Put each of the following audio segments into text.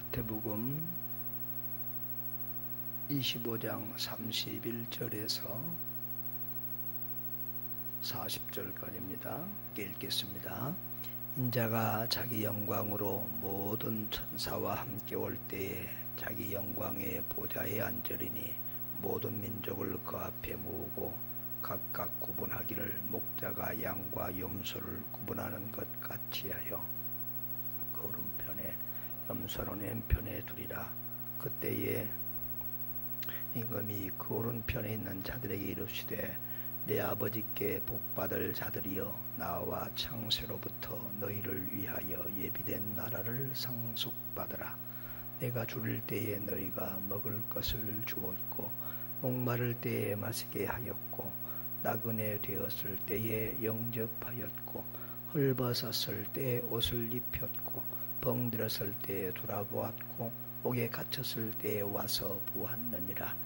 마태복음 25장 31절에서 40절까지입니다. 읽겠습니다. 인자가 자기 영광으로 모든 천사와 함께 올 때에 자기 영광의 보좌에 앉으리니 모든 민족을 그 앞에 모으고 각각 구분하기를 목자가 양과 염소를 구분하는 것 같이 하여 그 오른편에 염소는 왼편에 두리라. 그때에 임금이 그 오른편에 있는 자들에게 이르시되 내 아버지께 복받을 자들이여 나와 창세로부터 너희를 위하여 예비된 나라를 상속받으라. 내가 줄일 때에 너희가 먹을 것을 주었고 목마를 때에 마시게 하였고 나그네 되었을 때에 영접하였고 헐벗었을 때에 옷을 입혔고 병들었을 때에 돌아보았고 옥에 갇혔을 때에 와서 보았느니라.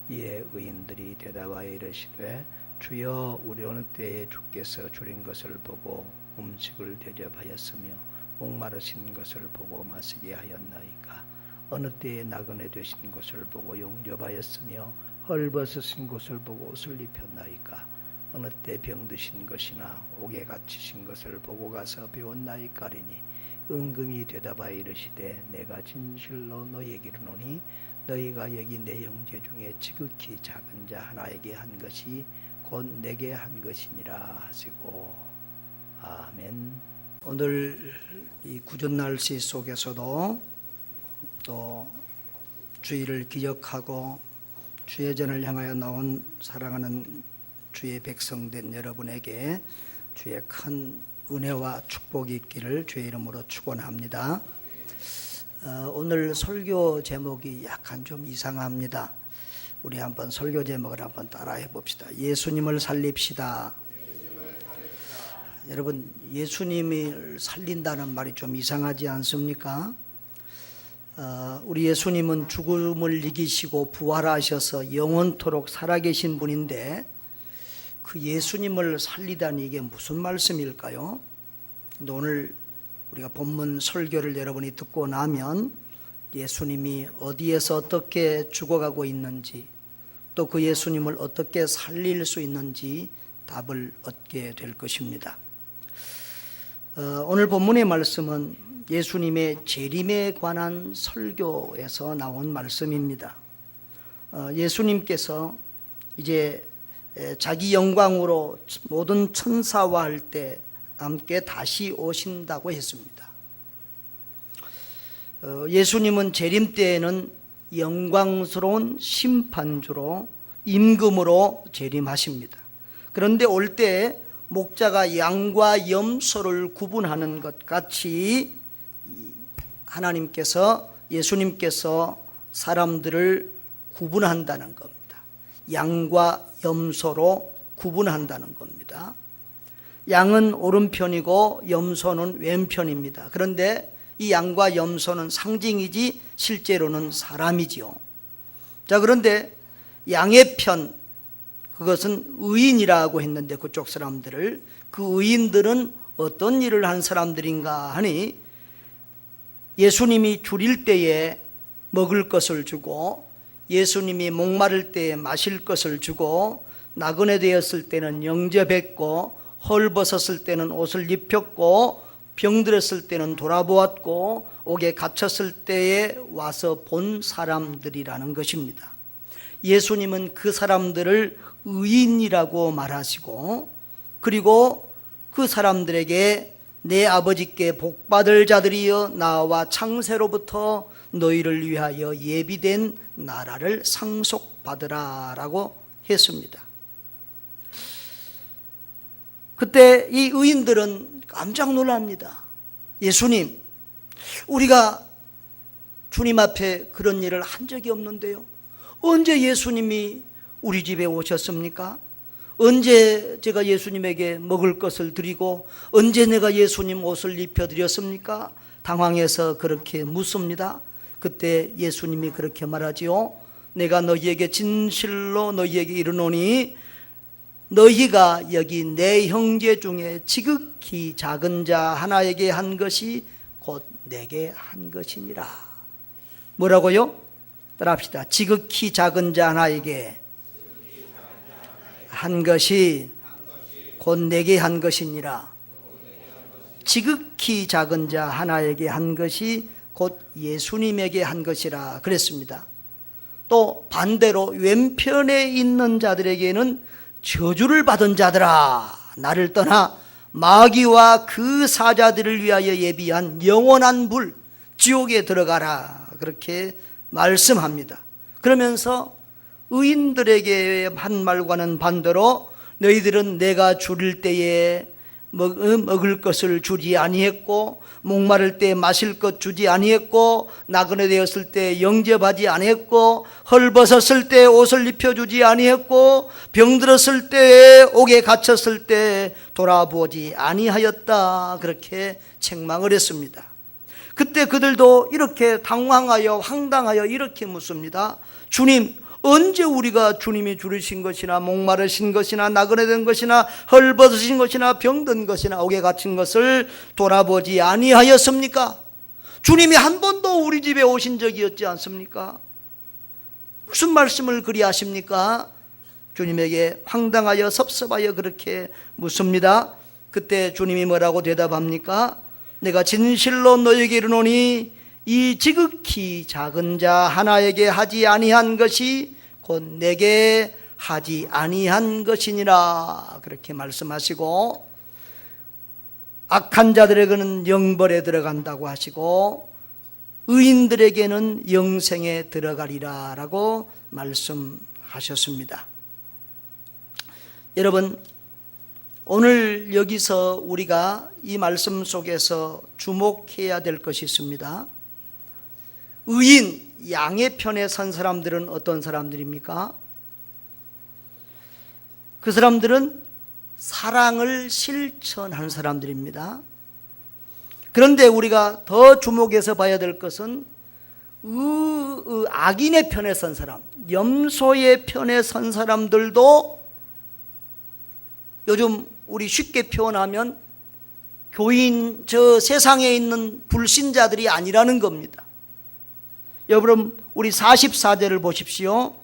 이에 의인들이 대답하여 이르시되 주여 우리 어느 때에 주께서 줄인 것을 보고 음식을 대접하였으며 목마르신 것을 보고 마시게 하였나이까. 어느 때에 나그네 되신 것을 보고 영접하였으며 헐벗으신 것을 보고 옷을 입혔나이까. 어느 때 병드신 것이나 옥에 갇히신 것을 보고 가서 배웠나이까리니 임금이 대답하여 이르시되 내가 진실로 너희에게 이르노니 너희가 여기 내 형제 중에 지극히 작은 자 하나에게 한 것이 곧 내게 한 것이니라 하시고 아멘. 오늘 이 구전 날씨 속에서도 또 주일을 기억하고 주의 전을 향하여 나온 사랑하는 주의 백성된 여러분에게 주의 큰 은혜와 축복이 있기를 주의 이름으로 축원합니다. 오늘 설교 제목이 약간 좀 이상합니다. 우리 한번 설교 제목을 한번 따라해 봅시다. 예수님을 살립시다. 여러분, 예수님을 살린다는 말이 좀 이상하지 않습니까? 우리 예수님은 죽음을 이기시고 부활하셔서 영원토록 살아계신 분인데 그 예수님을 살리다니 이게 무슨 말씀일까요? 근데 오늘 우리가 본문 설교를 여러분이 듣고 나면 예수님이 어디에서 어떻게 죽어가고 있는지 또 그 예수님을 어떻게 살릴 수 있는지 답을 얻게 될 것입니다. 오늘 본문의 말씀은 예수님의 재림에 관한 설교에서 나온 말씀입니다. 예수님께서 이제 자기 영광으로 모든 천사와 할 때 함께 다시 오신다고 했습니다. 예수님은 재림 때에는 영광스러운 심판주로 임금으로 재림하십니다. 그런데 올 때 목자가 양과 염소를 구분하는 것 같이 하나님께서 예수님께서 사람들을 구분한다는 겁니다. 양과 염소로 구분한다는 겁니다. 양은 오른편이고 염소는 왼편입니다. 그런데 이 양과 염소는 상징이지 실제로는 사람이지요. 자, 그런데 양의 편, 그것은 의인이라고 했는데 그쪽 사람들을, 그 의인들은 어떤 일을 한 사람들인가 하니 예수님이 줄일 때에 먹을 것을 주고 예수님이 목마를 때에 마실 것을 주고 나그네 되었을 때는 영접했고 헐벗었을 때는 옷을 입혔고 병들었을 때는 돌아보았고 옥에 갇혔을 때에 와서 본 사람들이라는 것입니다. 예수님은 그 사람들을 의인이라고 말하시고 그리고 그 사람들에게 내 아버지께 복받을 자들이여 나와 창세로부터 너희를 위하여 예비된 나라를 상속받으라 라고 했습니다. 그때 이 의인들은 깜짝 놀랍니다. 예수님, 우리가 주님 앞에 그런 일을 한 적이 없는데요. 언제 예수님이 우리 집에 오셨습니까? 언제 제가 예수님에게 먹을 것을 드리고 언제 내가 예수님 옷을 입혀드렸습니까? 당황해서 그렇게 묻습니다. 그때 예수님이 그렇게 말하지요. 내가 너희에게 진실로 너희에게 이르노니 너희가 여기 내 형제 중에 지극히 작은 자 하나에게 한 것이 곧 내게 한 것이니라. 뭐라고요? 따라합시다. 지극히 작은 자 하나에게 한 것이 곧 내게 한 것이니라. 지극히 작은 자 하나에게 한 것이 곧 예수님에게 한 것이라 그랬습니다. 또 반대로 왼편에 있는 자들에게는 저주를 받은 자들아, 나를 떠나 마귀와 그 사자들을 위하여 예비한 영원한 불 지옥에 들어가라, 그렇게 말씀합니다. 그러면서 의인들에게 한 말과는 반대로 너희들은 내가 줄일 때에 먹을 것을 주지 아니했고, 목마를 때 마실 것 주지 아니했고, 나그네 되었을 때 영접하지 아니했고, 헐벗었을 때 옷을 입혀주지 아니했고, 병들었을 때 옥에 갇혔을 때 돌아보지 아니하였다, 그렇게 책망을 했습니다. 그때 그들도 이렇게 당황하여 황당하여 이렇게 묻습니다. 주님, 언제 우리가 주님이 줄이신 것이나 목마르신 것이나 나그네 된 것이나 헐벗으신 것이나 병든 것이나 옥에 갇힌 것을 돌아보지 아니하였습니까? 주님이 한 번도 우리 집에 오신 적이 없지 않습니까? 무슨 말씀을 그리 하십니까? 주님에게 황당하여 섭섭하여 그렇게 묻습니다. 그때 주님이 뭐라고 대답합니까? 내가 진실로 너에게 이르노니 이 지극히 작은 자 하나에게 하지 아니한 것이 곧 내게 하지 아니한 것이니라, 그렇게 말씀하시고, 악한 자들에게는 영벌에 들어간다고 하시고 의인들에게는 영생에 들어가리라 라고 말씀하셨습니다. 여러분, 오늘 여기서 우리가 이 말씀 속에서 주목해야 될 것이 있습니다. 의인, 양의 편에 선 사람들은 어떤 사람들입니까? 그 사람들은 사랑을 실천한 사람들입니다. 그런데 우리가 더 주목해서 봐야 될 것은 악인의 편에 선 사람, 염소의 편에 선 사람들도 요즘 우리 쉽게 표현하면 교인, 저 세상에 있는 불신자들이 아니라는 겁니다. 여러분, 우리 44절을 보십시오.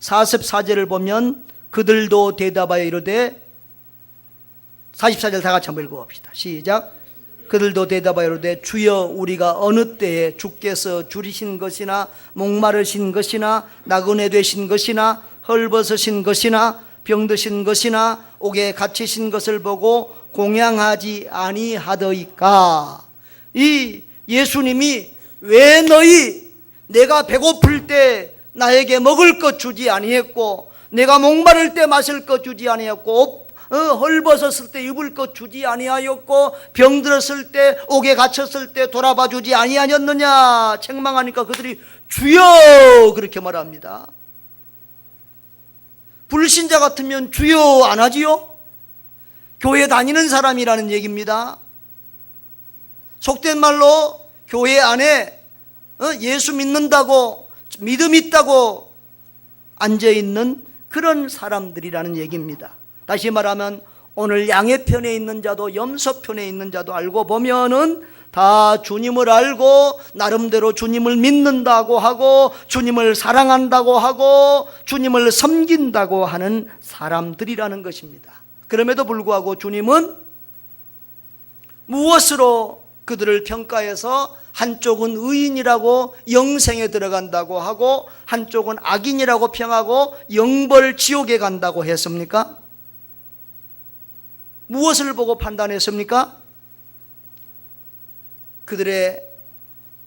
44절을 보면 그들도 대답하여 이르되, 44절 다 같이 한번 읽어봅시다. 시작. 그들도 대답하여 이르되 주여, 우리가 어느 때에 주께서 줄이신 것이나 목마르신 것이나 나그네 되신 것이나 헐벗으신 것이나 병드신 것이나 옥에 갇히신 것을 보고 공양하지 아니하더이까? 이 예수님이 왜 너희 내가 배고플 때 나에게 먹을 것 주지 아니했고, 내가 목마를 때 마실 것 주지 아니했고, 헐벗었을 때 입을 것 주지 아니하였고, 병들었을 때 옥에 갇혔을 때 돌아봐 주지 아니하였느냐 책망하니까 그들이 주여, 그렇게 말합니다. 불신자 같으면 주여 안 하지요? 교회 다니는 사람이라는 얘기입니다. 속된 말로 교회 안에 예수 믿는다고, 믿음 있다고 앉아있는 그런 사람들이라는 얘기입니다. 다시 말하면 오늘 양의 편에 있는 자도 염소 편에 있는 자도 알고 보면은 다 주님을 알고 나름대로 주님을 믿는다고 하고 주님을 사랑한다고 하고 주님을 섬긴다고 하는 사람들이라는 것입니다. 그럼에도 불구하고 주님은 무엇으로 그들을 평가해서 한쪽은 의인이라고 영생에 들어간다고 하고 한쪽은 악인이라고 평하고 영벌 지옥에 간다고 했습니까? 무엇을 보고 판단했습니까? 그들의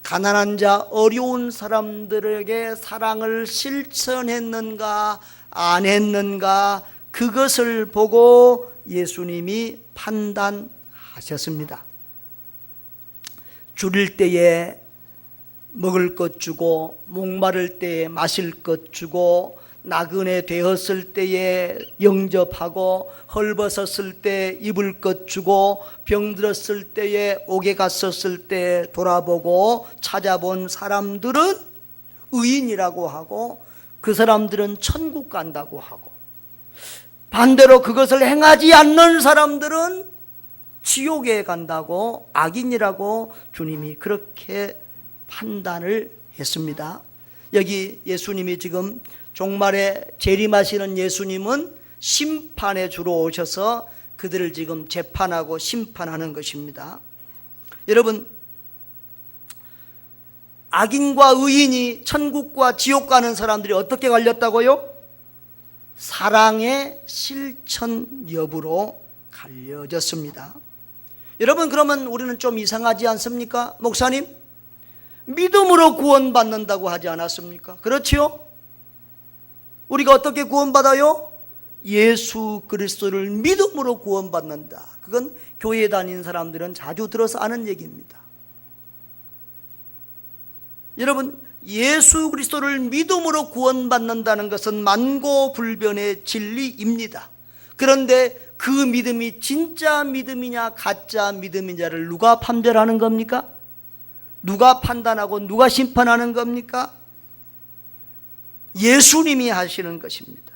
가난한 자, 어려운 사람들에게 사랑을 실천했는가 안 했는가, 그것을 보고 예수님이 판단하셨습니다. 줄일 때에 먹을 것 주고, 목마를 때에 마실 것 주고, 나그네 되었을 때에 영접하고, 헐벗었을 때 입을 것 주고, 병들었을 때에 옥에 갔었을 때 돌아보고 찾아본 사람들은 의인이라고 하고, 그 사람들은 천국 간다고 하고, 반대로 그것을 행하지 않는 사람들은 지옥에 간다고, 악인이라고 주님이 그렇게 판단을 했습니다. 여기 예수님이 지금 종말에 재림하시는 예수님은 심판의 주로 오셔서 그들을 지금 재판하고 심판하는 것입니다. 여러분, 악인과 의인이 천국과 지옥 가는 사람들이 어떻게 갈렸다고요? 사랑의 실천 여부로 갈려졌습니다. 여러분, 그러면 우리는 좀 이상하지 않습니까? 목사님, 믿음으로 구원받는다고 하지 않았습니까? 그렇지요? 우리가 어떻게 구원받아요? 예수 그리스도를 믿음으로 구원받는다. 그건 교회 다니는 사람들은 자주 들어서 아는 얘기입니다. 여러분, 예수 그리스도를 믿음으로 구원받는다는 것은 만고불변의 진리입니다. 그런데 그 믿음이 진짜 믿음이냐 가짜 믿음이냐를 누가 판별하는 겁니까? 누가 판단하고 누가 심판하는 겁니까? 예수님이 하시는 것입니다.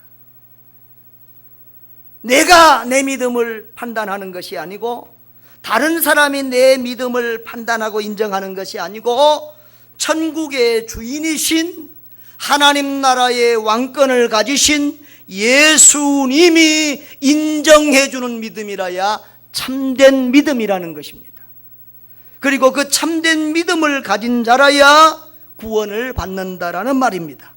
내가 내 믿음을 판단하는 것이 아니고, 다른 사람이 내 믿음을 판단하고 인정하는 것이 아니고, 천국의 주인이신 하나님 나라의 왕권을 가지신 예수님이 인정해 주는 믿음이라야 참된 믿음이라는 것입니다. 그리고 그 참된 믿음을 가진 자라야 구원을 받는다라는 말입니다.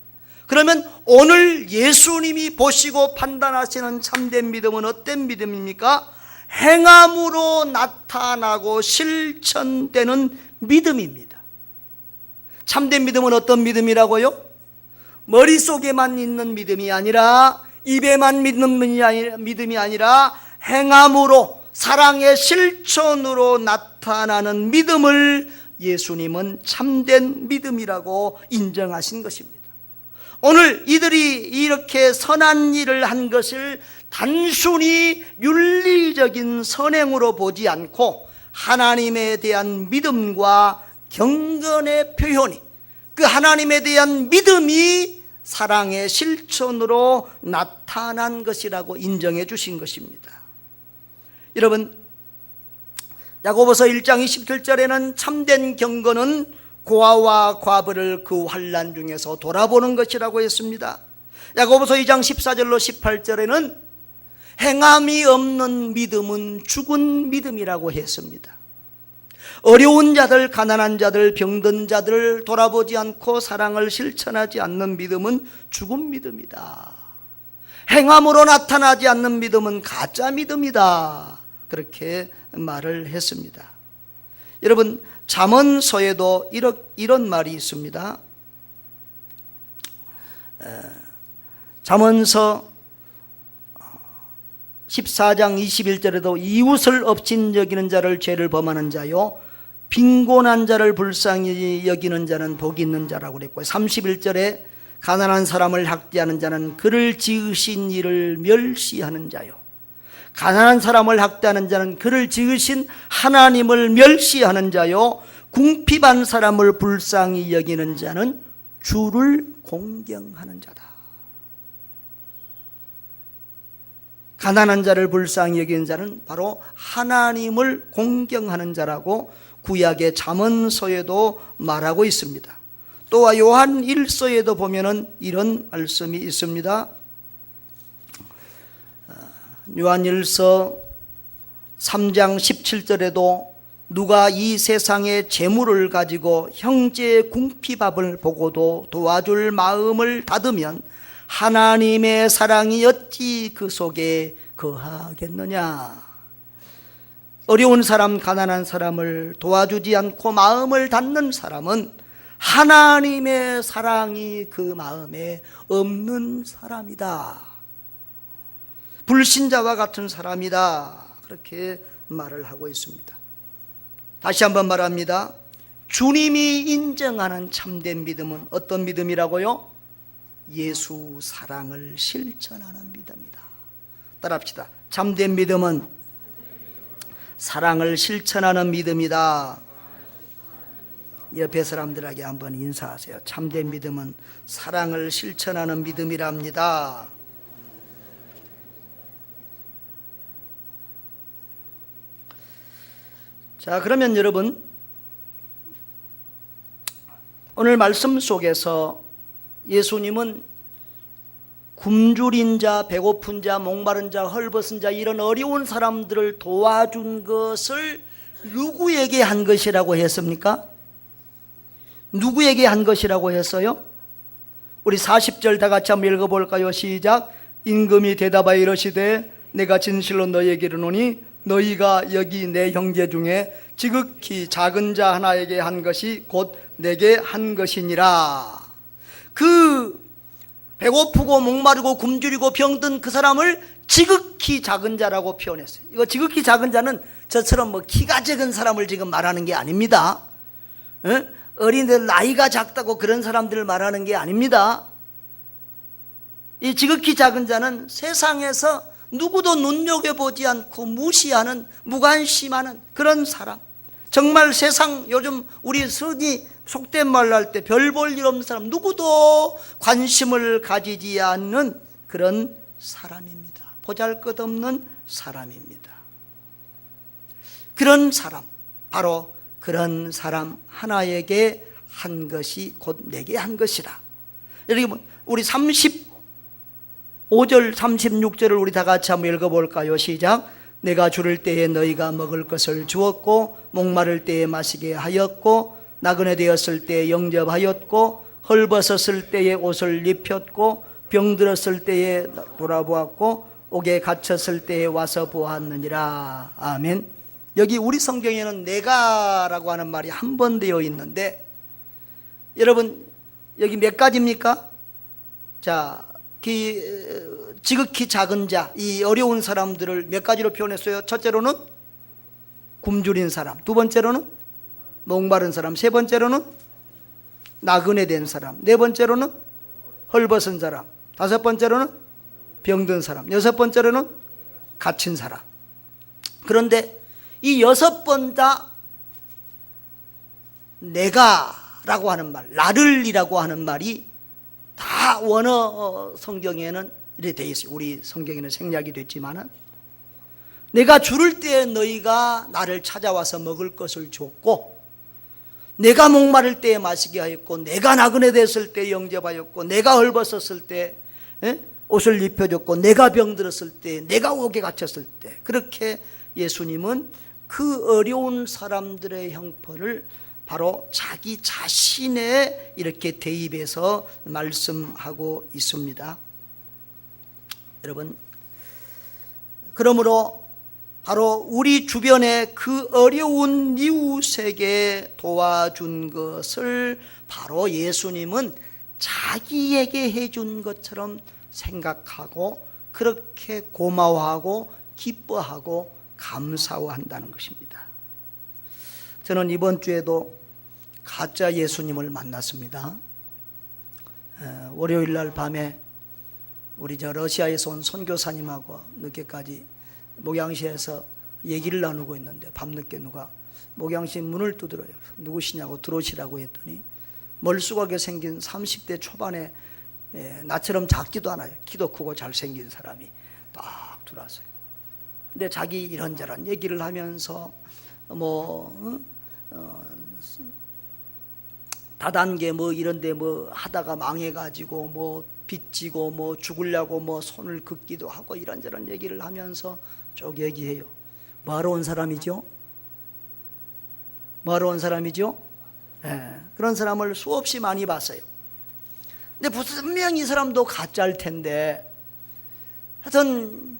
그러면 오늘 예수님이 보시고 판단하시는 참된 믿음은 어떤 믿음입니까? 행함으로 나타나고 실천되는 믿음입니다. 참된 믿음은 어떤 믿음이라고요? 머릿속에만 있는 믿음이 아니라, 입에만 믿는 믿음이 아니라 행함으로, 사랑의 실천으로 나타나는 믿음을 예수님은 참된 믿음이라고 인정하신 것입니다. 오늘 이들이 이렇게 선한 일을 한 것을 단순히 윤리적인 선행으로 보지 않고 하나님에 대한 믿음과 경건의 표현이, 그 하나님에 대한 믿음이 사랑의 실천으로 나타난 것이라고 인정해 주신 것입니다. 여러분, 야고보서 1장 27절에는 참된 경건은 고아와 과부를 그 환난 중에서 돌아보는 것이라고 했습니다. 야고보서 2장 14절로 18절에는 행함이 없는 믿음은 죽은 믿음이라고 했습니다. 어려운 자들, 가난한 자들, 병든 자들을 돌아보지 않고 사랑을 실천하지 않는 믿음은 죽은 믿음이다. 행함으로 나타나지 않는 믿음은 가짜 믿음이다. 그렇게 말을 했습니다. 여러분, 잠언서에도 이런 말이 있습니다. 잠언서 14장 21절에도 이웃을 업신 여기는 자를 죄를 범하는 자요, 빈곤한 자를 불쌍히 여기는 자는 복이 있는 자라고 그랬고요. 31절에 가난한 사람을 학대하는 자는 그를 지으신 이를 멸시하는 자요, 가난한 사람을 학대하는 자는 그를 지으신 하나님을 멸시하는 자요, 궁핍한 사람을 불쌍히 여기는 자는 주를 공경하는 자다. 가난한 자를 불쌍히 여기는 자는 바로 하나님을 공경하는 자라고 구약의 잠언서에도 말하고 있습니다. 또 요한 1서에도 보면은 이런 말씀이 있습니다. 요한 1서 3장 17절에도 누가 이 세상의 재물을 가지고 형제의 궁핍함을 보고도 도와줄 마음을 닫으면 하나님의 사랑이 어찌 그 속에 거하겠느냐. 어려운 사람, 가난한 사람을 도와주지 않고 마음을 닫는 사람은 하나님의 사랑이 그 마음에 없는 사람이다. 불신자와 같은 사람이다. 그렇게 말을 하고 있습니다. 다시 한번 말합니다. 주님이 인정하는 참된 믿음은 어떤 믿음이라고요? 예수 사랑을 실천하는 믿음이다. 따라합시다. 참된 믿음은 사랑을 실천하는 믿음이다. 옆에 사람들에게 한번 인사하세요. 참된 믿음은 사랑을 실천하는 믿음이랍니다. 자, 그러면 여러분, 오늘 말씀 속에서 예수님은 굶주린 자, 배고픈 자, 목마른 자, 헐벗은 자, 이런 어려운 사람들을 도와준 것을 누구에게 한 것이라고 했습니까? 누구에게 한 것이라고 했어요? 우리 40절 다 같이 한번 읽어볼까요? 시작. 임금이 대답하여 이르시되 내가 진실로 너희에게 이르노니 너희가 여기 내 형제 중에 지극히 작은 자 하나에게 한 것이 곧 내게 한 것이니라. 그 배고프고 목마르고 굶주리고 병든 그 사람을 지극히 작은 자라고 표현했어요. 이거 지극히 작은 자는 저처럼 뭐 키가 작은 사람을 지금 말하는 게 아닙니다. 어린애들 나이가 작다고 그런 사람들을 말하는 게 아닙니다. 이 지극히 작은 자는 세상에서 누구도 눈여겨보지 않고 무시하는, 무관심하는 그런 사람. 정말 세상 요즘 우리 흔히 속된 말로 할 때 별 볼 일 없는 사람, 누구도 관심을 가지지 않는 그런 사람입니다. 보잘것없는 사람입니다. 그런 사람, 바로 그런 사람 하나에게 한 것이 곧 내게 한 것이라. 여러분, 우리 35절 36절을 우리 다 같이 한번 읽어볼까요? 시작. 내가 주를 때에 너희가 먹을 것을 주었고 목마를 때에 마시게 하였고 나그네 되었을 때에 영접하였고 헐벗었을 때에 옷을 입혔고 병들었을 때에 돌아보았고 옥에 갇혔을 때에 와서 보았느니라. 아멘. 여기 우리 성경에는 내가라고 하는 말이 한 번 되어 있는데, 여러분 여기 몇 가지입니까? 자, 지극히 작은 자, 이 어려운 사람들을 몇 가지로 표현했어요? 첫째로는 굶주린 사람, 두 번째로는 목마른 사람, 세 번째로는 나그네 된 사람, 네 번째로는 헐벗은 사람, 다섯 번째로는 병든 사람, 여섯 번째로는 갇힌 사람. 그런데 이 여섯 번 다 내가라고 하는 말, 나를이라고 하는 말이 다 원어 성경에는 이렇게 되어 있어요. 우리 성경에는 생략이 됐지만은, 내가 주를 때 너희가 나를 찾아와서 먹을 것을 줬고, 내가 목마를 때에 마시게 하였고, 내가 나그네 됐을 때 영접하였고, 내가 헐벗었을 때 옷을 입혀줬고, 내가 병들었을 때, 내가 옥에 갇혔을 때, 그렇게 예수님은 그 어려운 사람들의 형편을 바로 자기 자신에 이렇게 대입해서 말씀하고 있습니다. 여러분, 그러므로 바로 우리 주변에 그 어려운 이웃에게 도와준 것을 바로 예수님은 자기에게 해준 것처럼 생각하고 그렇게 고마워하고 기뻐하고 감사한다는 것입니다. 저는 이번 주에도 가짜 예수님을 만났습니다. 월요일 날 밤에 우리 러시아에서 온 선교사님하고 늦게까지 목양시에서 얘기를 나누고 있는데, 밤늦게 누가 목양시 문을 두드려요. 누구시냐고 들어오시라고 했더니 멀쑥하게 생긴 30대 초반에 나처럼 작지도 않아요. 키도 크고 잘생긴 사람이 딱 들어왔어요. 근데 자기 이런저런 얘기를 하면서 다단계 이런데 하다가 망해가지고 빚지고 죽으려고 손을 긋기도 하고 이런저런 얘기를 하면서 쭉 얘기해요. 뭐하러 온 사람이죠? 뭐하러 온 사람이죠? 그런 사람을 수없이 많이 봤어요. 근데 분명히 이 사람도 가짜일 텐데, 하여튼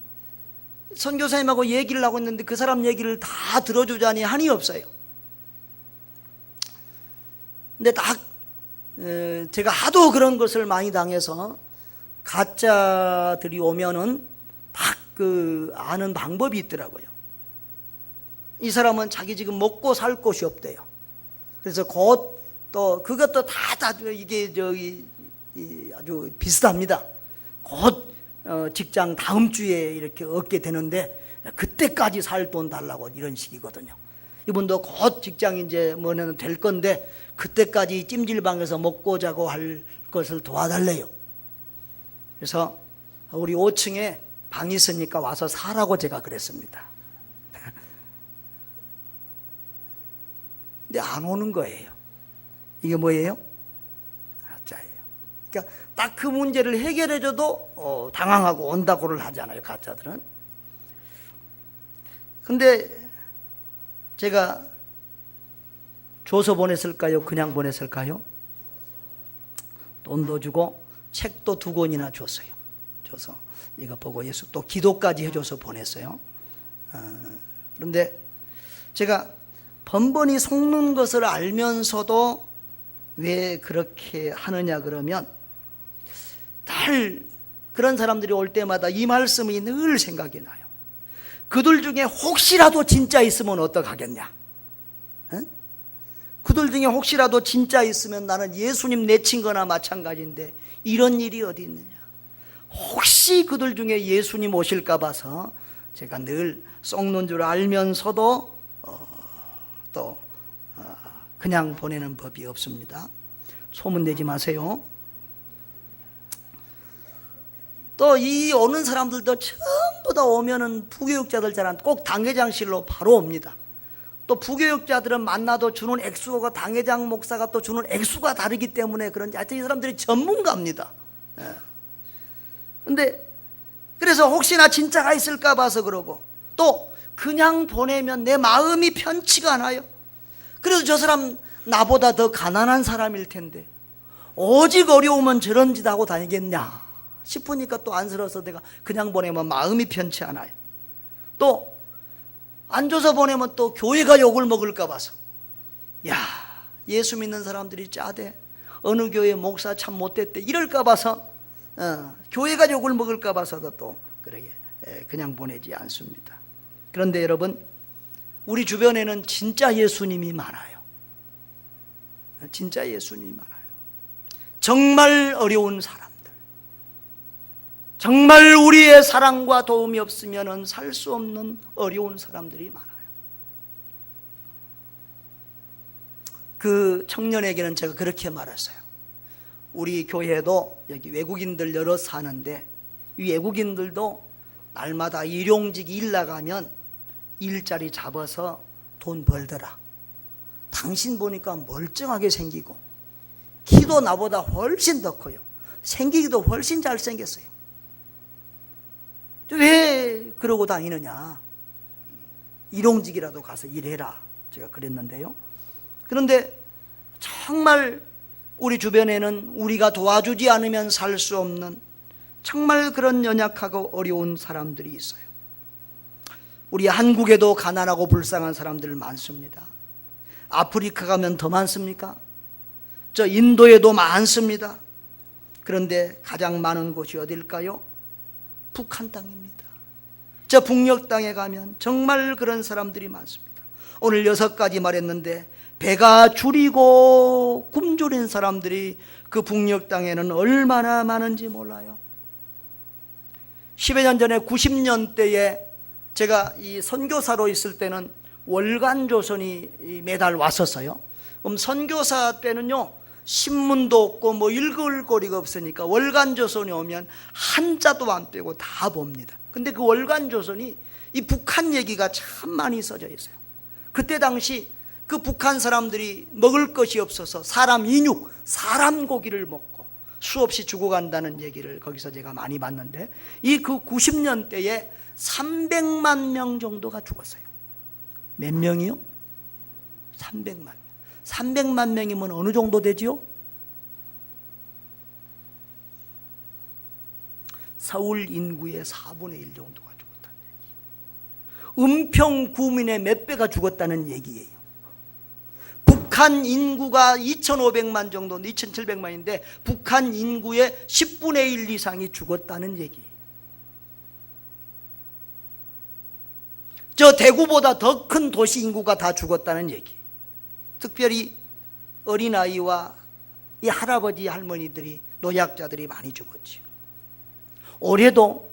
선교사님하고 얘기를 하고 있는데 그 사람 얘기를 다 들어주자니 한이 없어요. 근데 제가 하도 그런 것을 많이 당해서 가짜들이 오면은 아는 방법이 있더라고요. 이 사람은 자기 지금 먹고 살 곳이 없대요. 그래서 곧 또 그것도 다 이게 아주 비슷합니다. 곧 직장 다음 주에 이렇게 얻게 되는데 그때까지 살 돈 달라고 이런 식이거든요. 이분도 곧 직장 이제 될 건데 그때까지 찜질방에서 먹고 자고 할 것을 도와달래요. 그래서 우리 5층에 방이 있으니까 와서 사라고 제가 그랬습니다. 근데 안 오는 거예요. 이게 뭐예요? 그러니까 딱 그 문제를 해결해줘도 당황하고 온다고를 하잖아요, 가짜들은. 근데 제가 줘서 보냈을까요? 그냥 보냈을까요? 돈도 주고 책도 2권이나 줬어요. 줘서 이거 보고 예수, 또 기도까지 해줘서 보냈어요. 그런데 제가 번번이 속는 것을 알면서도 왜 그렇게 하느냐 그러면, 늘 그런 사람들이 올 때마다 이 말씀이 늘 생각이 나요. 그들 중에 혹시라도 진짜 있으면 어떡하겠냐? 응? 그들 중에 혹시라도 진짜 있으면 나는 예수님 내친 거나 마찬가지인데 이런 일이 어디 있느냐? 혹시 그들 중에 예수님 오실까 봐서 제가 늘 썩는 줄 알면서도 또 그냥 보내는 법이 없습니다. 소문내지 마세요. 또 이 오는 사람들도 전부 다 오면은 부교육자들 잘 안, 꼭 당회장실로 바로 옵니다. 또 부교육자들은 만나도 주는 액수가, 당회장 목사가 또 주는 액수가 다르기 때문에 그런지 하여튼 이 사람들이 전문가입니다. 근데 그래서 혹시나 진짜가 있을까 봐서 그러고, 또 그냥 보내면 내 마음이 편치가 않아요. 그래서 저 사람 나보다 더 가난한 사람일 텐데 오직 어려우면 저런 짓 하고 다니겠냐 싶으니까 또 안쓰러워서 내가 그냥 보내면 마음이 편치 않아요. 또 안 줘서 보내면 또 교회가 욕을 먹을까 봐서, 야, 예수 믿는 사람들이 짜대, 어느 교회 목사 참 못됐대 이럴까 봐서, 교회가 욕을 먹을까 봐서도 또 그냥 보내지 않습니다. 그런데 여러분, 우리 주변에는 진짜 예수님이 많아요. 진짜 예수님이 많아요. 정말 어려운 사람들, 정말 우리의 사랑과 도움이 없으면 살 수 없는 어려운 사람들이 많아요. 그 청년에게는 제가 그렇게 말했어요. 우리 교회도 여기 외국인들 여러 사는데 이 외국인들도 날마다 일용직 일 나가면 일자리 잡아서 돈 벌더라. 당신 보니까 멀쩡하게 생기고 키도 나보다 훨씬 더 커요. 생기기도 훨씬 잘생겼어요. 왜 그러고 다니느냐? 일용직이라도 가서 일해라. 제가 그랬는데요. 그런데 정말 우리 주변에는 우리가 도와주지 않으면 살 수 없는 정말 그런 연약하고 어려운 사람들이 있어요. 우리 한국에도 가난하고 불쌍한 사람들 많습니다. 아프리카 가면 더 많습니까? 저 인도에도 많습니다. 그런데 가장 많은 곳이 어딜까요? 북한 땅입니다. 저 북녘 땅에 가면 정말 그런 사람들이 많습니다. 오늘 6가지 말했는데 배가 줄이고 굶주린 사람들이 그 북녘 땅에는 얼마나 많은지 몰라요. 10여 년 전에 90년대에 제가 이 선교사로 있을 때는 월간조선이 매달 왔었어요. 그럼 선교사 때는요, 신문도 없고 뭐 읽을 거리가 없으니까 월간조선이 오면 한자도 안 빼고 다 봅니다. 근데 그 월간조선이 이 북한 얘기가 참 많이 써져 있어요. 그때 당시 그 북한 사람들이 먹을 것이 없어서 사람 인육, 사람 고기를 먹고 수없이 죽어간다는 얘기를 거기서 제가 많이 봤는데, 이 그 90년대에 300만 명 정도가 죽었어요. 몇 명이요? 300만 명. 300만 명이면 어느 정도 되지요? 서울 인구의 4분의 1 정도가 죽었다는 얘기. 은평 구민의 몇 배가 죽었다는 얘기예요. 북한 인구가 2,500만 정도, 2,700만인데 북한 인구의 10분의 1 이상이 죽었다는 얘기예요. 저 대구보다 더 큰 도시 인구가 다 죽었다는 얘기. 특별히 어린아이와 이 할아버지 할머니들이, 노약자들이 많이 죽었지요. 올해도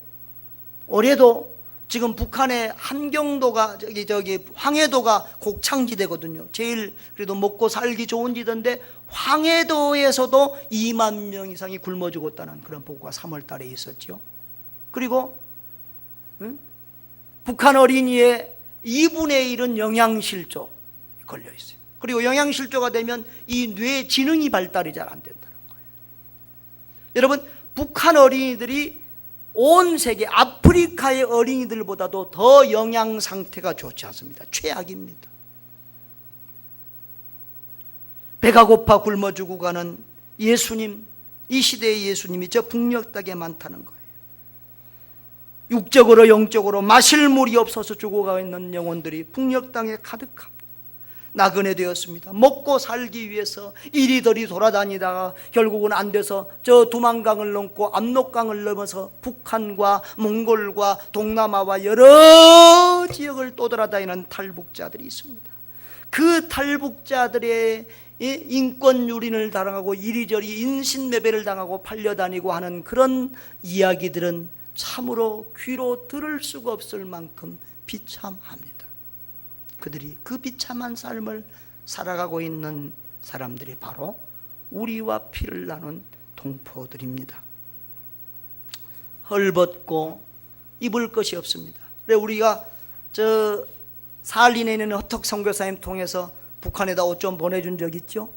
지금 북한의 함경도가 저기 황해도가 곡창지대거든요. 제일 그래도 먹고 살기 좋은 지대인데 황해도에서도 2만 명 이상이 굶어 죽었다는 그런 보고가 3월 달에 있었죠. 그리고 북한 어린이의 2분의 1은 영양실조 걸려 있어요. 그리고 영양실조가 되면 이 뇌 지능이 발달이 잘 안 된다는 거예요. 여러분, 북한 어린이들이 온 세계 아프리카의 어린이들보다도 더 영양 상태가 좋지 않습니다. 최악입니다. 배가 고파 굶어 죽어가는 예수님, 이 시대의 예수님이 저 북녘 땅에 많다는 거예요. 육적으로 영적으로 마실 물이 없어서 죽어가고 있는 영혼들이 북녘 땅에 가득합니다. 나그네 되었습니다. 먹고 살기 위해서 이리저리 돌아다니다가 결국은 안 돼서 저 두만강을 넘고 압록강을 넘어서 북한과 몽골과 동남아와 여러 지역을 떠돌아다니는 탈북자들이 있습니다. 그 탈북자들의 인권 유린을 당하고 이리저리 인신매매를 당하고 팔려다니고 하는 그런 이야기들은 참으로 귀로 들을 수가 없을 만큼 비참합니다. 그들이 그 비참한 삶을 살아가고 있는 사람들이 바로 우리와 피를 나눈 동포들입니다. 헐벗고 입을 것이 없습니다. 그래 우리가 저 사할린에 있는 허턱 선교사님 통해서 북한에다 옷 좀 보내준 적 있죠?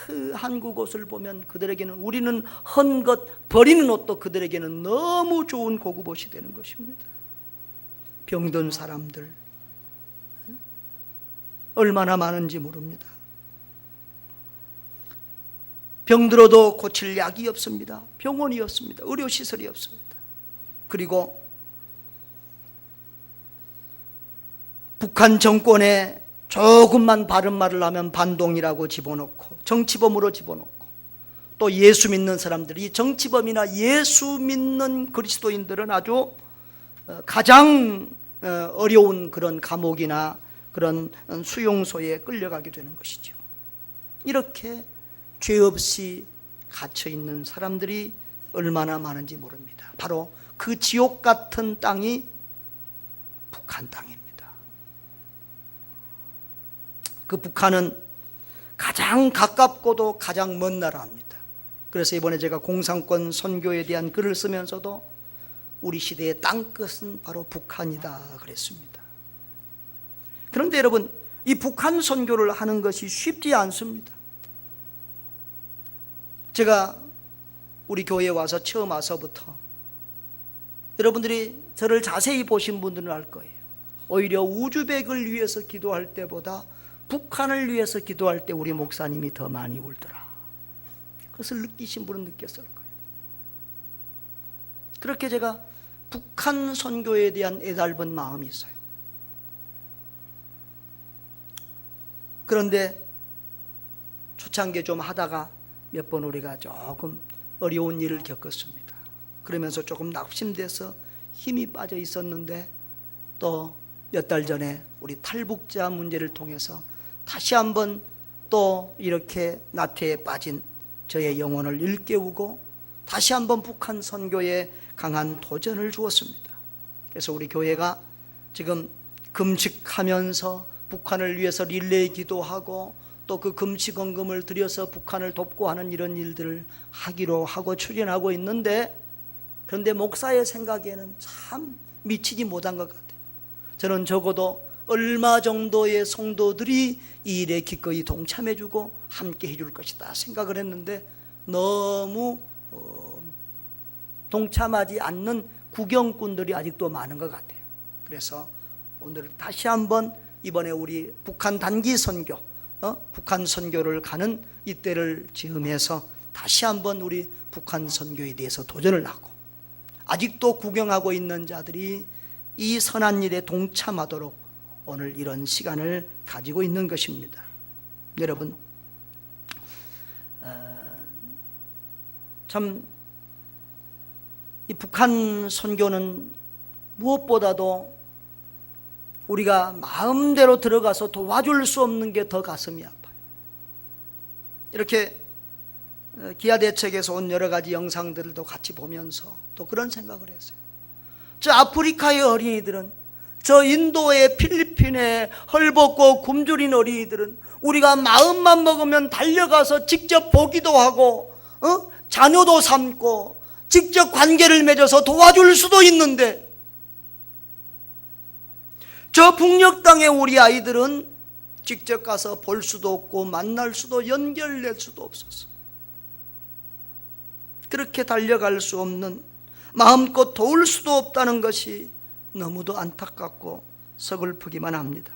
그 한국 옷을 보면 그들에게는, 우리는 헌것 버리는 옷도 그들에게는 너무 좋은 고급 옷이 되는 것입니다. 병든 사람들 얼마나 많은지 모릅니다. 병들어도 고칠 약이 없습니다. 병원이 없습니다. 의료시설이 없습니다. 그리고 북한 정권에 조금만 바른 말을 하면 반동이라고 집어넣고 정치범으로 집어넣고, 또 예수 믿는 사람들이, 정치범이나 예수 믿는 그리스도인들은 아주 가장 어려운 그런 감옥이나 그런 수용소에 끌려가게 되는 것이죠. 이렇게 죄 없이 갇혀 있는 사람들이 얼마나 많은지 모릅니다. 바로 그 지옥 같은 땅이 북한 땅입니다. 그 북한은 가장 가깝고도 가장 먼 나라입니다. 그래서 이번에 제가 공산권 선교에 대한 글을 쓰면서도 우리 시대의 땅끝은 바로 북한이다 그랬습니다. 그런데 여러분, 이 북한 선교를 하는 것이 쉽지 않습니다. 제가 우리 교회에 와서 처음 와서부터 여러분들이 저를 자세히 보신 분들은 알 거예요. 오히려 우즈벡을 위해서 기도할 때보다 북한을 위해서 기도할 때 우리 목사님이 더 많이 울더라. 그것을 느끼신 분은 느꼈을 거예요. 그렇게 제가 북한 선교에 대한 애달픈 마음이 있어요. 그런데 초창기에 좀 하다가 몇 번 우리가 조금 어려운 일을 겪었습니다. 그러면서 조금 낙심돼서 힘이 빠져 있었는데, 또 몇 달 전에 우리 탈북자 문제를 통해서 다시 한번 또 이렇게 나태에 빠진 저의 영혼을 일깨우고 다시 한번 북한 선교에 강한 도전을 주었습니다. 그래서 우리 교회가 지금 금식하면서 북한을 위해서 릴레이 기도하고 또 그 금식헌금을 들여서 북한을 돕고 하는 이런 일들을 하기로 하고 추진하고 있는데, 그런데 목사의 생각에는 참 미치지 못한 것 같아요. 저는 적어도 얼마 정도의 성도들이 이 일에 기꺼이 동참해주고 함께 해줄 것이다 생각을 했는데, 너무 동참하지 않는 구경꾼들이 아직도 많은 것 같아요. 그래서 오늘 다시 한번 이번에 우리 북한 단기 선교, 북한 선교를 가는 이때를 즈음해서 다시 한번 우리 북한 선교에 대해서 도전을 하고, 아직도 구경하고 있는 자들이 이 선한 일에 동참하도록 오늘 이런 시간을 가지고 있는 것입니다. 여러분, 참 이 북한 선교는 무엇보다도 우리가 마음대로 들어가서 도와줄 수 없는 게 더 가슴이 아파요. 이렇게 기아대책에서 온 여러 가지 영상들도 같이 보면서 또 그런 생각을 했어요. 저 아프리카의 어린이들은, 저 인도의 필리핀의 헐벗고 굶주린 어린이들은 우리가 마음만 먹으면 달려가서 직접 보기도 하고 자녀도 삼고 직접 관계를 맺어서 도와줄 수도 있는데, 저 북녘 땅의 우리 아이들은 직접 가서 볼 수도 없고 만날 수도 연결될 수도 없었어. 그렇게 달려갈 수 없는, 마음껏 도울 수도 없다는 것이 너무도 안타깝고 서글프기만 합니다.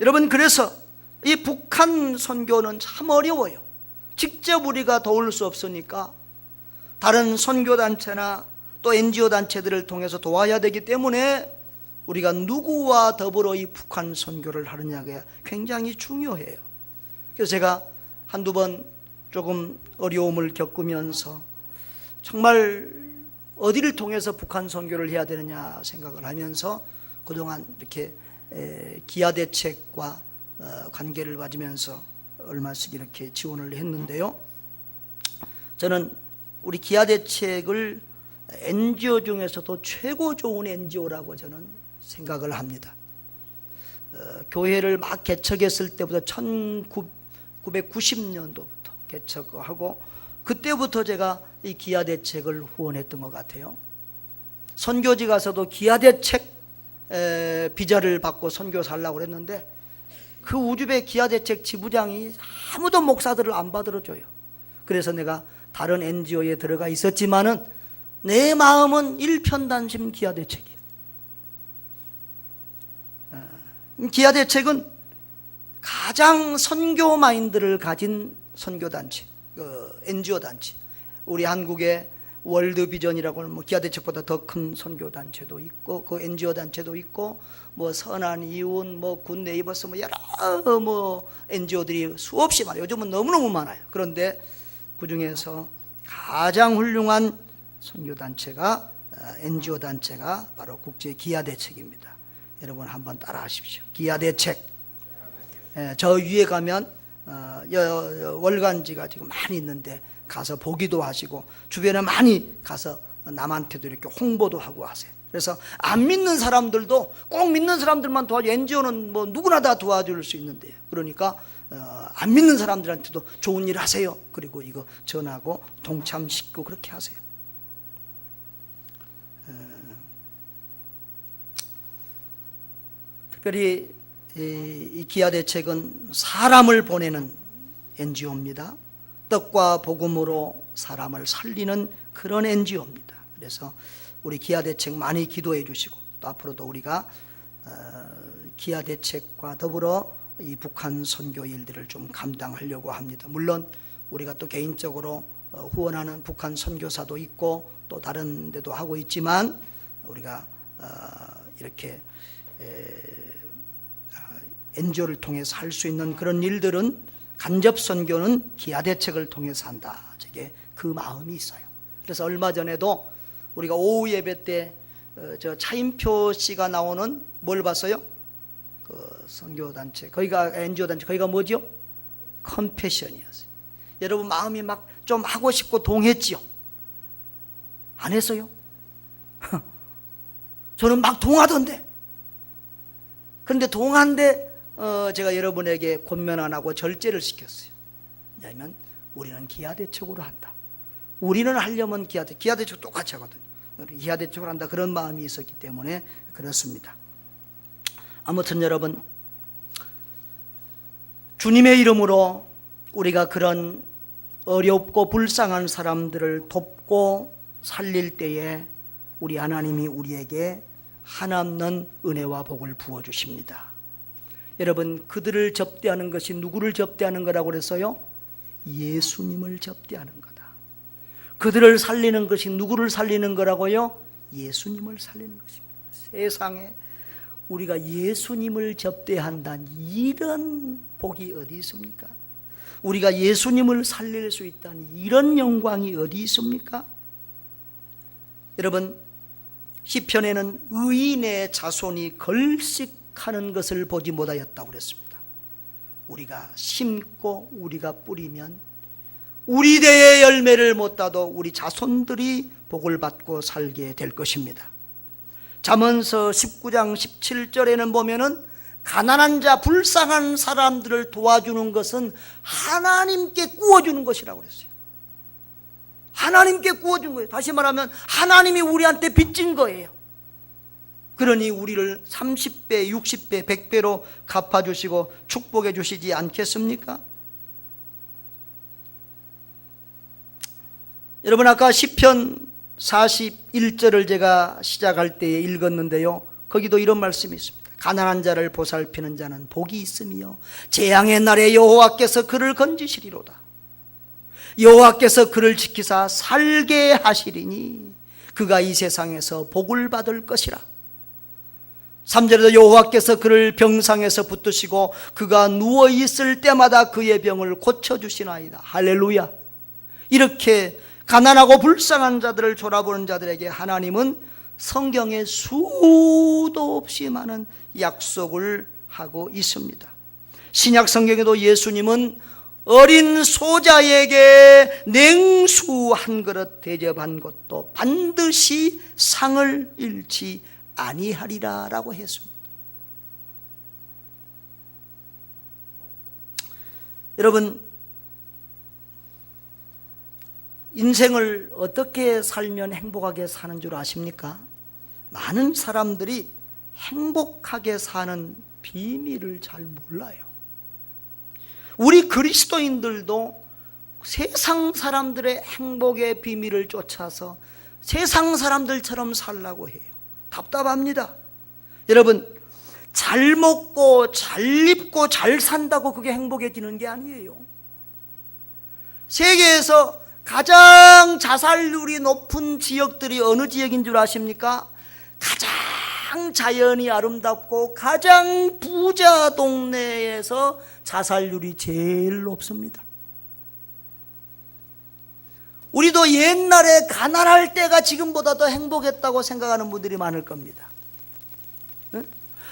여러분, 그래서 이 북한 선교는 참 어려워요. 직접 우리가 도울 수 없으니까 다른 선교단체나 또 NGO 단체들을 통해서 도와야 되기 때문에 우리가 누구와 더불어 이 북한 선교를 하느냐가 굉장히 중요해요. 그래서 제가 한두 번 조금 어려움을 겪으면서 정말 어디를 통해서 북한 선교를 해야 되느냐 생각을 하면서 그동안 이렇게 기아대책과 관계를 가지면서 얼마씩 이렇게 지원을 했는데요. 저는 우리 기아대책을 NGO 중에서도 최고 좋은 NGO라고 저는 생각을 합니다. 교회를 막 개척했을 때부터 1990년도부터 개척하고 그때부터 제가 이 기아대책을 후원했던 것 같아요. 선교지 가서도 기아대책 비자를 받고 선교사 하려고 그랬는데 그 우즈베 기아대책 지부장이 아무도 목사들을 안 받아줘요. 그래서 내가 다른 NGO에 들어가 있었지만은 내 마음은 일편단심 기아대책이에요. 기아대책은 가장 선교 마인드를 가진 선교단체, NGO 단체. 우리 한국의 월드비전이라고 하는 기아대책보다 더 큰 선교단체도 있고, 그 NGO 단체도 있고, 선한 이웃, 굿네이버스, 여러 NGO들이 수없이 많아요. 요즘은 너무너무 많아요. 그런데 그 중에서 가장 훌륭한 선교단체가, NGO 단체가 바로 국제 기아대책입니다. 여러분 한번 따라 하십시오. 기아대책. 저 위에 가면 월간지가 지금 많이 있는데 가서 보기도 하시고 주변에 많이 가서 남한테도 이렇게 홍보도 하고 하세요. 그래서 안 믿는 사람들도 꼭 믿는 사람들만 도와줘. NGO는 누구나 다 도와줄 수 있는데요. 그러니까 안 믿는 사람들한테도 좋은 일 하세요. 그리고 이거 전하고 동참시키고 그렇게 하세요. 특별히 이 기아대책은 사람을 보내는 NGO입니다. 떡과 복음으로 사람을 살리는 그런 NGO입니다. 그래서 우리 기아대책 많이 기도해 주시고 또 앞으로도 우리가 기아대책과 더불어 이 북한 선교 일들을 좀 감당하려고 합니다. 물론 우리가 또 개인적으로 후원하는 북한 선교사도 있고 또 다른 데도 하고 있지만 우리가 이렇게 NGO를 통해서 할 수 있는 그런 일들은 간접 선교는 기아대책을 통해서 한다. 저게 그 마음이 있어요. 그래서 얼마 전에도 우리가 오후 예배 때 저 차인표 씨가 나오는 뭘 봤어요? 그 선교단체, 거기가 NGO 단체, 거기가 뭐죠? 컴패션이었어요. 여러분 마음이 막 좀 하고 싶고 동했지요? 안 했어요? 저는 막 동하던데. 그런데 동한데 제가 여러분에게 권면 안 하고 절제를 시켰어요. 왜냐하면 우리는 기아대책으로 한다. 우리는 하려면 기아대책 똑같이 하거든요. 기아대책으로 한다 그런 마음이 있었기 때문에 그렇습니다. 아무튼 여러분 주님의 이름으로 우리가 그런 어렵고 불쌍한 사람들을 돕고 살릴 때에 우리 하나님이 우리에게 한없는 은혜와 복을 부어주십니다. 여러분 그들을 접대하는 것이 누구를 접대하는 거라고 그랬어요? 예수님을 접대하는 거다. 그들을 살리는 것이 누구를 살리는 거라고요? 예수님을 살리는 것입니다. 세상에 우리가 예수님을 접대한다는 이런 복이 어디 있습니까? 우리가 예수님을 살릴 수 있다는 이런 영광이 어디 있습니까? 여러분 시편에는 의인의 자손이 걸식하는 것을 보지 못하였다고 그랬습니다. 우리가 심고 우리가 뿌리면 우리 대의 열매를 못 따도 우리 자손들이 복을 받고 살게 될 것입니다. 잠언서 19장 17절에는 보면은 가난한 자 불쌍한 사람들을 도와주는 것은 하나님께 구워주는 것이라고 그랬어요. 하나님께 구워준 거예요. 다시 말하면 하나님이 우리한테 빚진 거예요. 그러니 우리를 30배, 60배, 100배로 갚아주시고 축복해 주시지 않겠습니까? 여러분 아까 시편 41절을 제가 시작할 때에 읽었는데요, 거기도 이런 말씀이 있습니다. 가난한 자를 보살피는 자는 복이 있으며 재앙의 날에 여호와께서 그를 건지시리로다. 여호와께서 그를 지키사 살게 하시리니 그가 이 세상에서 복을 받을 것이라. 3절에도 여호와께서 그를 병상에서 붙드시고 그가 누워있을 때마다 그의 병을 고쳐주시나이다. 할렐루야. 이렇게 가난하고 불쌍한 자들을 돌아보는 자들에게 하나님은 성경에 수도 없이 많은 약속을 하고 있습니다. 신약 성경에도 예수님은 어린 소자에게 냉수 한 그릇 대접한 것도 반드시 상을 잃지 아니하리라 라고 했습니다. 여러분, 인생을 어떻게 살면 행복하게 사는 줄 아십니까? 많은 사람들이 행복하게 사는 비밀을 잘 몰라요. 우리 그리스도인들도 세상 사람들의 행복의 비밀을 쫓아서 세상 사람들처럼 살라고 해요. 답답합니다. 여러분, 잘 먹고 잘 입고 잘 산다고 그게 행복해지는 게 아니에요. 세계에서 가장 자살률이 높은 지역들이 어느 지역인 줄 아십니까? 가장 자연이 아름답고 가장 부자 동네에서 자살률이 제일 높습니다. 우리도 옛날에 가난할 때가 지금보다 더 행복했다고 생각하는 분들이 많을 겁니다.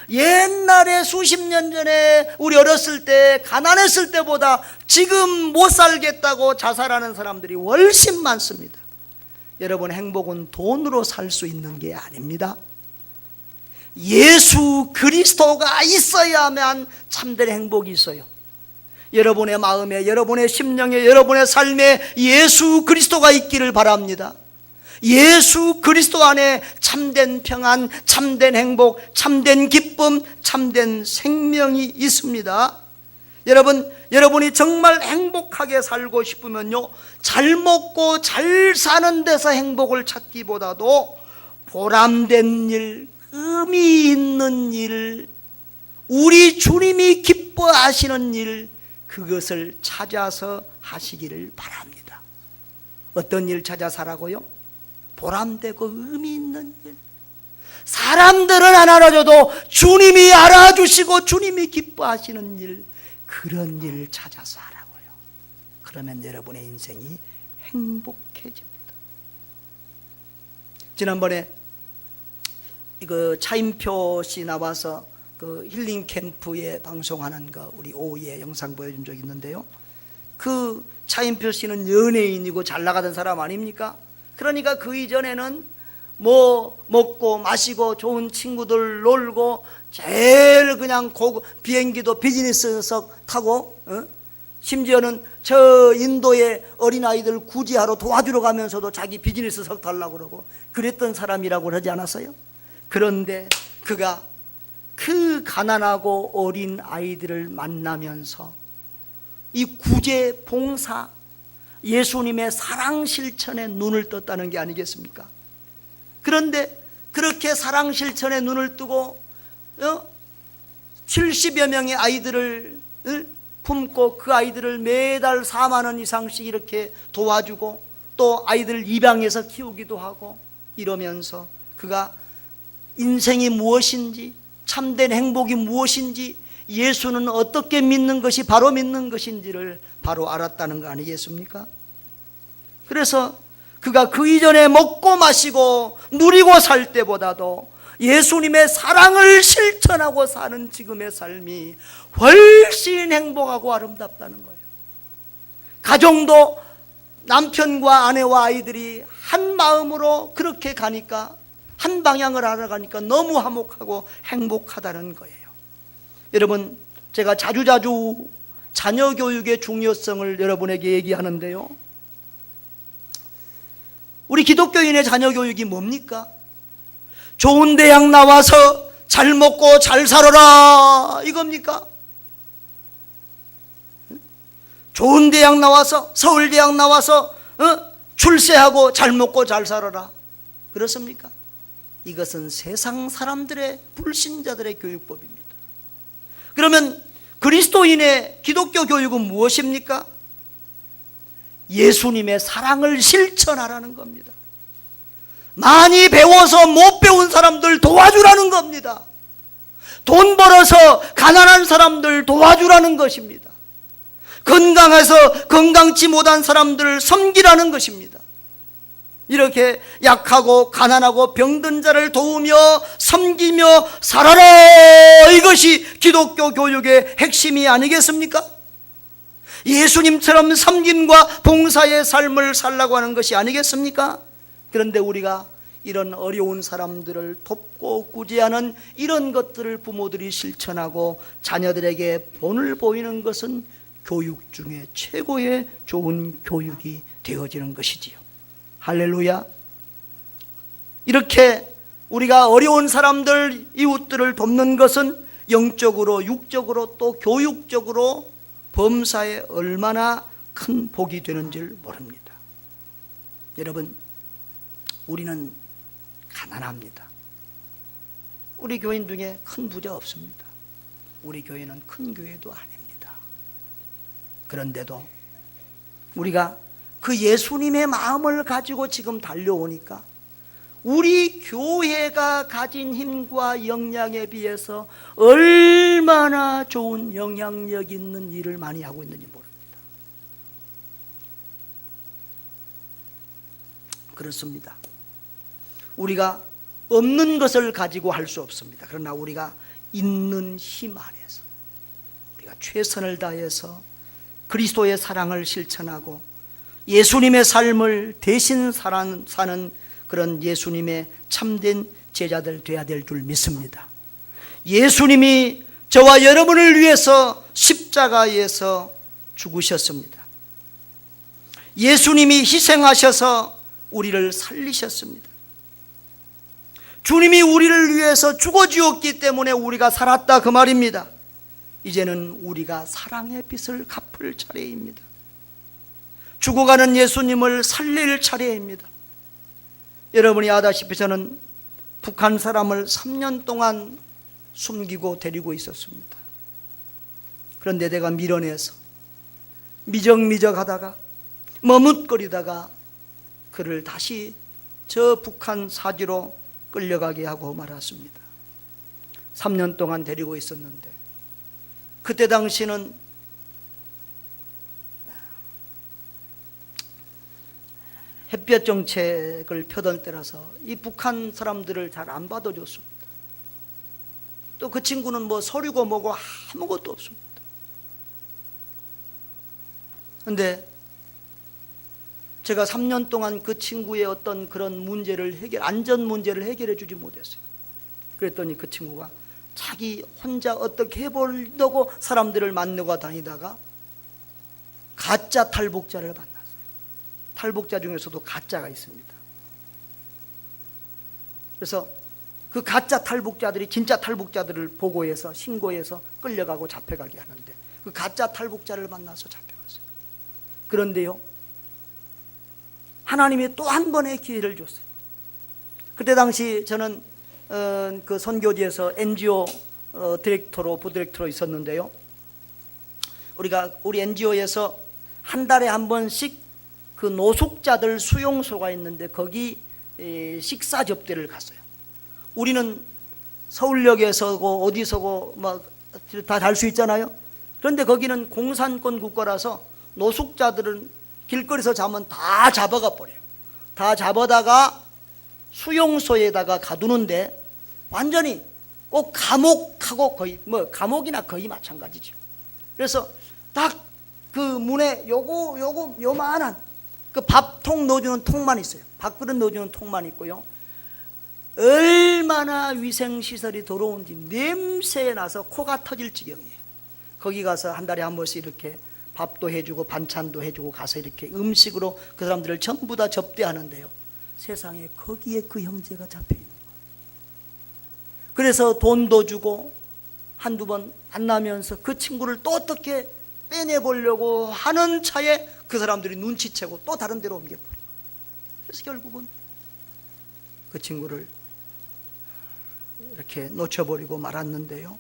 옛날에 수십 년 전에 우리 어렸을 때 가난했을 때보다 지금 못 살겠다고 자살하는 사람들이 훨씬 많습니다. 여러분, 행복은 돈으로 살 수 있는 게 아닙니다. 예수 그리스도가 있어야만 참된 행복이 있어요. 여러분의 마음에, 여러분의 심령에, 여러분의 삶에 예수 그리스도가 있기를 바랍니다. 예수 그리스도 안에 참된 평안, 참된 행복, 참된 기쁨, 참된 생명이 있습니다. 여러분, 여러분이 정말 행복하게 살고 싶으면요, 잘 먹고 잘 사는 데서 행복을 찾기보다도 보람된 일, 의미 있는 일, 우리 주님이 기뻐하시는 일, 그것을 찾아서 하시기를 바랍니다. 어떤 일 찾아서 하라고요? 보람되고 의미 있는 일. 사람들은 안 알아줘도 주님이 알아주시고 주님이 기뻐하시는 일, 그런 일 찾아서 하라고요. 그러면 여러분의 인생이 행복해집니다. 지난번에 이거 차인표 씨 나와서 그 힐링 캠프에 방송하는 거 우리 오후에 영상 보여준 적 있는데요, 그 차인표 씨는 연예인이고 잘 나가던 사람 아닙니까? 그러니까 그 이전에는 뭐 먹고 마시고 좋은 친구들 놀고 제일 그냥 고급 비행기도 비즈니스석 타고, 심지어는 저 인도의 어린아이들 구제하러 도와주러 가면서도 자기 비즈니스석 달라고 그러고 그랬던 사람이라고 그러지 않았어요? 그런데 그가 그 가난하고 어린 아이들을 만나면서 이 구제 봉사, 예수님의 사랑 실천에 눈을 떴다는 게 아니겠습니까? 그런데 그렇게 사랑 실천에 눈을 뜨고 70여 명의 아이들을 품고 그 아이들을 매달 4만 원 이상씩 이렇게 도와주고 또 아이들 입양해서 키우기도 하고 이러면서 그가 인생이 무엇인지, 참된 행복이 무엇인지, 예수는 어떻게 믿는 것이 바로 믿는 것인지를 바로 알았다는 거 아니겠습니까? 그래서 그가 그 이전에 먹고 마시고 누리고 살 때보다도 예수님의 사랑을 실천하고 사는 지금의 삶이 훨씬 행복하고 아름답다는 거예요. 가정도 남편과 아내와 아이들이 한 마음으로 그렇게 가니까, 한 방향을 알아가니까 너무 화목하고 행복하다는 거예요. 여러분, 제가 자주자주 자녀 교육의 중요성을 여러분에게 얘기하는데요, 우리 기독교인의 자녀 교육이 뭡니까? 좋은 대학 나와서 잘 먹고 잘 살아라, 이겁니까? 좋은 대학 나와서, 서울대학 나와서 출세하고 잘 먹고 잘 살아라. 그렇습니까? 이것은 세상 사람들의, 불신자들의 교육법입니다. 그러면 그리스도인의 기독교 교육은 무엇입니까? 예수님의 사랑을 실천하라는 겁니다. 많이 배워서 못 배운 사람들 도와주라는 겁니다. 돈 벌어서 가난한 사람들 도와주라는 것입니다. 건강해서 건강치 못한 사람들을 섬기라는 것입니다. 이렇게 약하고 가난하고 병든 자를 도우며 섬기며 살아라. 이것이 기독교 교육의 핵심이 아니겠습니까? 예수님처럼 섬김과 봉사의 삶을 살라고 하는 것이 아니겠습니까? 그런데 우리가 이런 어려운 사람들을 돕고 구제하는 이런 것들을 부모들이 실천하고 자녀들에게 본을 보이는 것은 교육 중에 최고의 좋은 교육이 되어지는 것이지요. 할렐루야. 이렇게 우리가 어려운 사람들, 이웃들을 돕는 것은 영적으로, 육적으로, 또 교육적으로 범사에 얼마나 큰 복이 되는지를 모릅니다. 여러분, 우리는 가난합니다. 우리 교인 중에 큰 부자 없습니다. 우리 교회는 큰 교회도 아닙니다. 그런데도 우리가 그 예수님의 마음을 가지고 지금 달려오니까 우리 교회가 가진 힘과 역량에 비해서 얼마나 좋은 영향력 있는 일을 많이 하고 있는지 모릅니다. 그렇습니다. 우리가 없는 것을 가지고 할 수 없습니다. 그러나 우리가 있는 힘 안에서 우리가 최선을 다해서 그리스도의 사랑을 실천하고 예수님의 삶을 대신 사는 그런 예수님의 참된 제자들 되어야 될 줄 믿습니다. 예수님이 저와 여러분을 위해서 십자가에서 죽으셨습니다. 예수님이 희생하셔서 우리를 살리셨습니다. 주님이 우리를 위해서 죽어주었기 때문에 우리가 살았다, 그 말입니다. 이제는 우리가 사랑의 빚을 갚을 차례입니다. 죽어가는 예수님을 살릴 차례입니다. 여러분이 아다시피 저는 북한 사람을 3년 동안 숨기고 데리고 있었습니다. 그런데 내가 밀어내서 미적미적 하다가 머뭇거리다가 그를 다시 저 북한 사지로 끌려가게 하고 말았습니다. 3년 동안 데리고 있었는데 그때 당시는 햇볕 정책을 펴던 때라서 이 북한 사람들을 잘 안 받아줬습니다. 또 그 친구는 뭐 서류고 뭐고 아무것도 없습니다. 그런데 제가 3년 동안 그 친구의 어떤 그런 문제를 안전 문제를 해결해 주지 못했어요. 그랬더니 그 친구가 자기 혼자 어떻게 해보려고 사람들을 만나고 다니다가 가짜 탈북자를 만났어요. 탈북자 중에서도 가짜가 있습니다. 그래서 그 가짜 탈북자들이 진짜 탈북자들을 보고해서 신고해서 끌려가고 잡혀가게 하는데 그 가짜 탈북자를 만나서 잡혀갔어요. 그런데요, 하나님이 또 한 번의 기회를 줬어요. 그때 당시 저는 그 선교지에서 NGO 디렉터로, 부디렉터로 있었는데요, 우리 NGO에서 한 달에 한 번씩 그 노숙자들 수용소가 있는데 거기 식사 접대를 갔어요. 우리는 서울역에서고 어디서고 막 다 잘 수 있잖아요. 그런데 거기는 공산권 국가라서 노숙자들은 길거리에서 자면 다 잡아가 버려요. 다 잡아다가 수용소에다가 가두는데 완전히 꼭 감옥하고 거의 감옥이나 거의 마찬가지죠. 그래서 딱 그 문에 요만한 그 밥통 넣어주는 통만 있어요. 밥그릇 넣어주는 통만 있고요. 얼마나 위생시설이 더러운지 냄새에 나서 코가 터질 지경이에요. 거기 가서 한 달에 한 번씩 이렇게 밥도 해주고 반찬도 해주고 가서 이렇게 음식으로 그 사람들을 전부 다 접대하는데요, 세상에 거기에 그 형제가 잡혀있는 거예요. 그래서 돈도 주고 한두 번 안 나면서 그 친구를 또 어떻게 빼내보려고 하는 차에 그 사람들이 눈치채고 또 다른 데로 옮겨버려요. 그래서 결국은 그 친구를 이렇게 놓쳐버리고 말았는데요.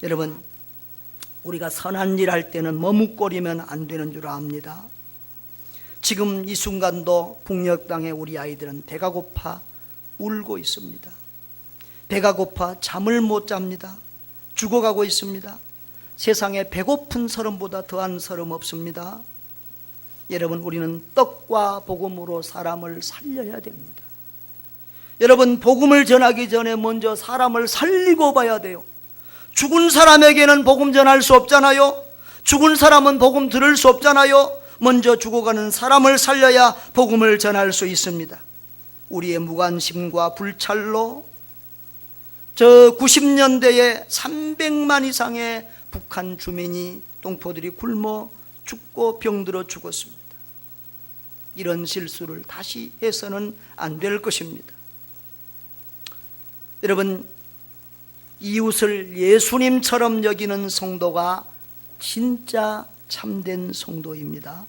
여러분, 우리가 선한 일 할 때는 머뭇거리면 안 되는 줄 압니다. 지금 이 순간도 북녘 땅에 우리 아이들은 배가 고파 울고 있습니다. 배가 고파 잠을 못 잡니다. 죽어가고 있습니다. 세상에 배고픈 서름보다 더한 서름 없습니다. 여러분, 우리는 떡과 복음으로 사람을 살려야 됩니다. 여러분, 복음을 전하기 전에 먼저 사람을 살리고 봐야 돼요. 죽은 사람에게는 복음 전할 수 없잖아요. 죽은 사람은 복음 들을 수 없잖아요. 먼저 죽어가는 사람을 살려야 복음을 전할 수 있습니다. 우리의 무관심과 불찰로 저 90년대에 300만 이상의 북한 주민이 동포들이 굶어 죽고 병들어 죽었습니다. 이런 실수를 다시 해서는 안 될 것입니다. 여러분, 이웃을 예수님처럼 여기는 성도가 진짜 참된 성도입니다.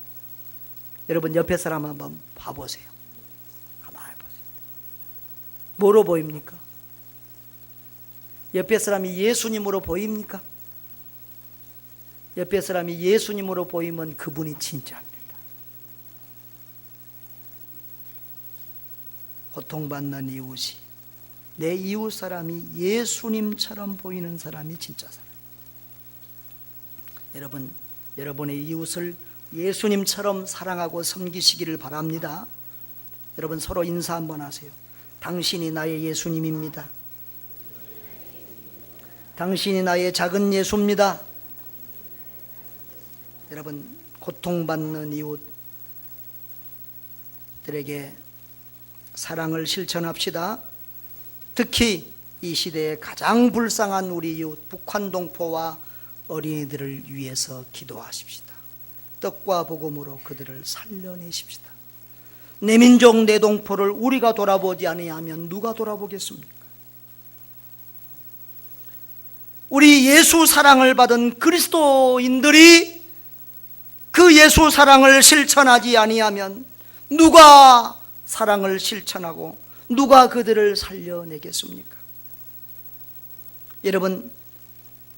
여러분, 옆에 사람 한번 봐보세요. 가만히 보세요. 뭐로 보입니까? 옆에 사람이 예수님으로 보입니까? 옆에 사람이 예수님으로 보이면 그분이 진짜입니다. 고통받는 이웃이, 내 이웃 사람이 예수님처럼 보이는 사람이 진짜 사람. 여러분, 여러분의 이웃을 예수님처럼 사랑하고 섬기시기를 바랍니다. 여러분, 서로 인사 한번 하세요. 당신이 나의 예수님입니다. 당신이 나의 작은 예수입니다. 여러분, 고통받는 이웃들에게 사랑을 실천합시다. 특히 이 시대에 가장 불쌍한 우리 이웃 북한 동포와 어린이들을 위해서 기도하십시다. 떡과 복음으로 그들을 살려내십시다. 내 민족 내 동포를 우리가 돌아보지 아니하면 누가 돌아보겠습니까? 우리 예수 사랑을 받은 그리스도인들이 그 예수 사랑을 실천하지 아니하면 누가 사랑을 실천하고 누가 그들을 살려내겠습니까? 여러분,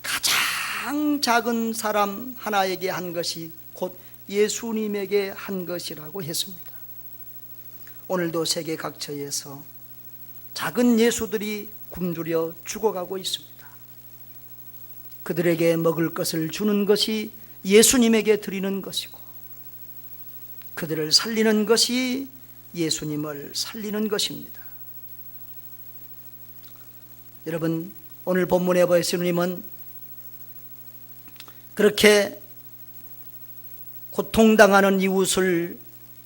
가장 작은 사람 하나에게 한 것이 곧 예수님에게 한 것이라고 했습니다. 오늘도 세계 각처에서 작은 예수들이 굶주려 죽어가고 있습니다. 그들에게 먹을 것을 주는 것이 예수님에게 드리는 것이고, 그들을 살리는 것이 예수님을 살리는 것입니다. 여러분, 오늘 본문에 예수님은 그렇게 고통당하는 이웃을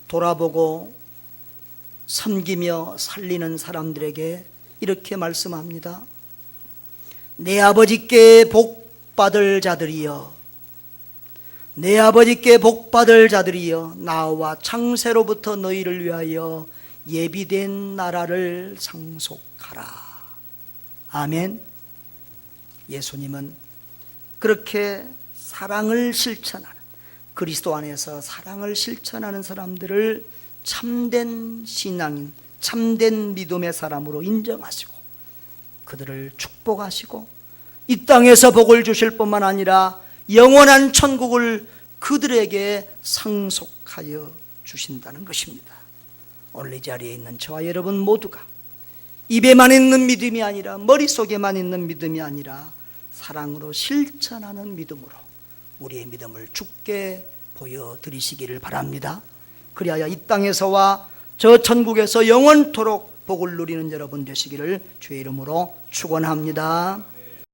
돌아보고 섬기며 살리는 사람들에게 이렇게 말씀합니다. 내 아버지께 복받을 자들이여, 내 아버지께 복받을 자들이여, 나와 창세로부터 너희를 위하여 예비된 나라를 상속하라. 아멘. 예수님은 그렇게 사랑을 실천하는, 그리스도 안에서 사랑을 실천하는 사람들을 참된 신앙인, 참된 믿음의 사람으로 인정하시고 그들을 축복하시고 이 땅에서 복을 주실 뿐만 아니라 영원한 천국을 그들에게 상속하여 주신다는 것입니다. 오늘 이 자리에 있는 저와 여러분 모두가 입에만 있는 믿음이 아니라, 머릿속에만 있는 믿음이 아니라 사랑으로 실천하는 믿음으로 우리의 믿음을 주께 보여드리시기를 바랍니다. 그리하여 이 땅에서와 저 천국에서 영원토록 복을 누리는 여러분 되시기를 주의 이름으로 축원합니다.